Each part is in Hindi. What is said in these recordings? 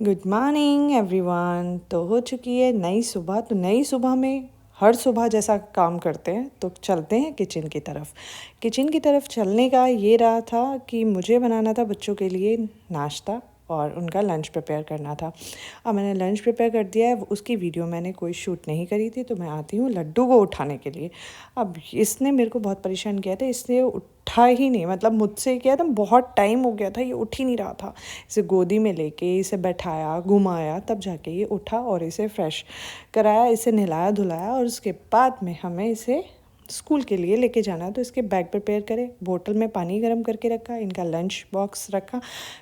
Good morning everyone. तो हो चुकी है नई सुबह। तो नई सुबह में हर सुबह जैसा काम करते हैं, तो चलते हैं किचन की तरफ। किचन की तरफ चलने का ये रहा था कि मुझे बनाना था बच्चों के लिए नाश्ता और उनका लंच प्रिपेयर करना था। अब मैंने लंच प्रिपेयर कर दिया है, उसकी वीडियो मैंने कोई शूट नहीं करी थी। तो मैं आती हूँ लड्डू को उठाने के लिए। अब इसने मेरे को बहुत परेशान किया था, इसने उठा ही नहीं, मतलब मुझसे किया था, बहुत टाइम हो गया था, ये उठ ही नहीं रहा था। इसे गोदी में लेके इसे बैठाया, घुमाया, तब जाके ये उठा और इसे फ्रेश कराया, इसे नहलाया धुलाया और उसके बाद में हमें इसे स्कूल के लिए लेके जाना है। तो इसके बैग प्रिपेयर करे, बोतल में पानी गर्म करके रखा, इनका लंच बॉक्स रखा।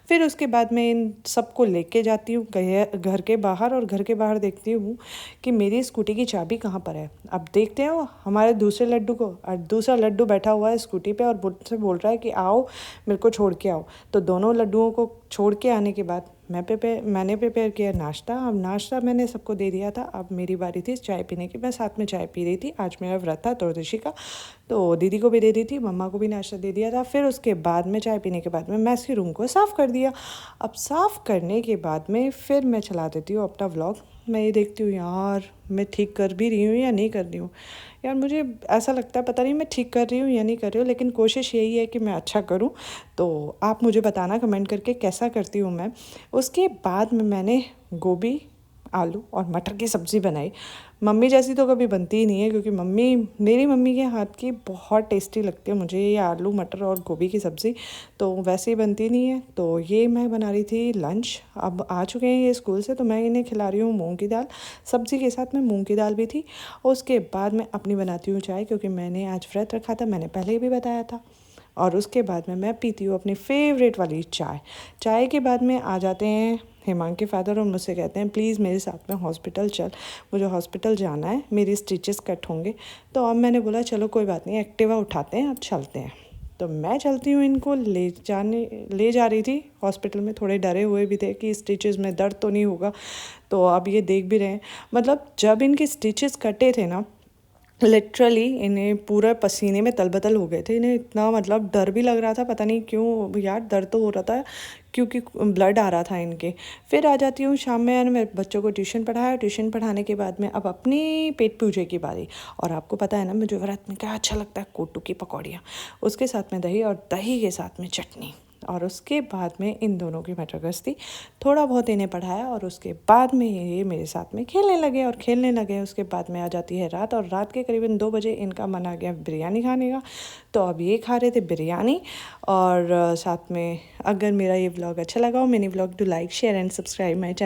फिर उसके बाद में इन सबको लेके जाती हूँ घर के बाहर, और घर के बाहर देखती हूँ कि मेरी स्कूटी की चाबी कहाँ पर है। अब देखते हो हमारे दूसरे लड्डू को, और दूसरा लड्डू बैठा हुआ है स्कूटी पे और मुझसे बोल रहा है कि आओ मेरे को छोड़ के आओ। तो दोनों लड्डुओं को छोड़ के आने के बाद मैंने प्रिपेयर किया नाश्ता। अब नाश्ता मैंने सबको दे दिया था, अब मेरी बारी थी चाय पीने की। मैं साथ में चाय पी रही थी, आज मेरा व्रत था त्रोदशी का। तो दीदी को भी दे दी थी, मम्मा को भी नाश्ता दे दिया था। फिर उसके बाद में चाय पीने के बाद में मैं इसके रूम को साफ़ कर दिया। अब साफ़ करने के बाद में फिर मैं चला देती हूँ अपना व्लॉग। मैं ये देखती हूँ यार मैं ठीक कर भी रही हूँ या नहीं कर रही हूँ। यार मुझे ऐसा लगता है पता नहीं मैं ठीक कर रही हूँ या नहीं कर रही हूँ, लेकिन कोशिश यही है कि मैं अच्छा करूँ। तो आप मुझे बताना कमेंट करके कैसा करती हूँ मैं। उसके बाद में मैंने गोभी, आलू और मटर की सब्ज़ी बनाई। मम्मी जैसी तो कभी बनती ही नहीं है, क्योंकि मेरी मम्मी के हाथ की बहुत टेस्टी लगती है मुझे ये आलू मटर और गोभी की सब्ज़ी, तो वैसे ही बनती नहीं है। तो ये मैं बना रही थी लंच। अब आ चुके हैं ये स्कूल से, तो मैं इन्हें खिला रही हूँ मूंग की दाल। सब्ज़ी के साथ में मूंग की दाल भी थी। उसके बाद मैं अपनी बनाती हूँ चाय, क्योंकि मैंने आज व्रत रखा था, मैंने पहले ही भी बताया था। और उसके बाद में मैं पीती हूँ अपनी फेवरेट वाली चाय। चाय के बाद में आ जाते हैं हेमांग के फादर और मुझसे कहते हैं प्लीज़ मेरे साथ में हॉस्पिटल चल, मुझे हॉस्पिटल जाना है, मेरी स्टिचेस कट होंगे। तो अब मैंने बोला चलो कोई बात नहीं, एक्टिवा उठाते हैं, अब चलते हैं। तो मैं चलती हूँ, इनको ले जा रही थी हॉस्पिटल में। थोड़े डरे हुए भी थे कि स्टिचेस में दर्द तो नहीं होगा। तो अब ये देख भी रहे हैं, मतलब जब इनके स्टिचेस कटे थे ना, लिटरली इन्हें पूरा पसीने में तलबतल हो गए थे। इन्हें इतना मतलब डर भी लग रहा था, पता नहीं क्यों यार, दर्द तो हो रहा था क्योंकि ब्लड आ रहा था इनके। फिर आ जाती हूँ शाम में, यार मैं बच्चों को ट्यूशन पढ़ाया। ट्यूशन पढ़ाने के बाद में अब अपनी पेट पूजे की बारी। और आपको पता है ना मुझे व्रत में क्या अच्छा लगता है, कोटू की पकौड़ियाँ, उसके साथ में दही, और दही के साथ में चटनी। और उसके बाद में इन दोनों की मटर गश्ती, थोड़ा बहुत इन्हें पढ़ाया, और उसके बाद में ये मेरे साथ में खेलने लगे और खेलने लगे। उसके बाद में आ जाती है रात, और रात के करीबन 2 बजे इनका मन आ गया बिरयानी खाने का। तो अब ये खा रहे थे बिरयानी। और साथ में अगर मेरा ये व्लॉग अच्छा लगा हो, mini vlog, do like share and subscribe my channel.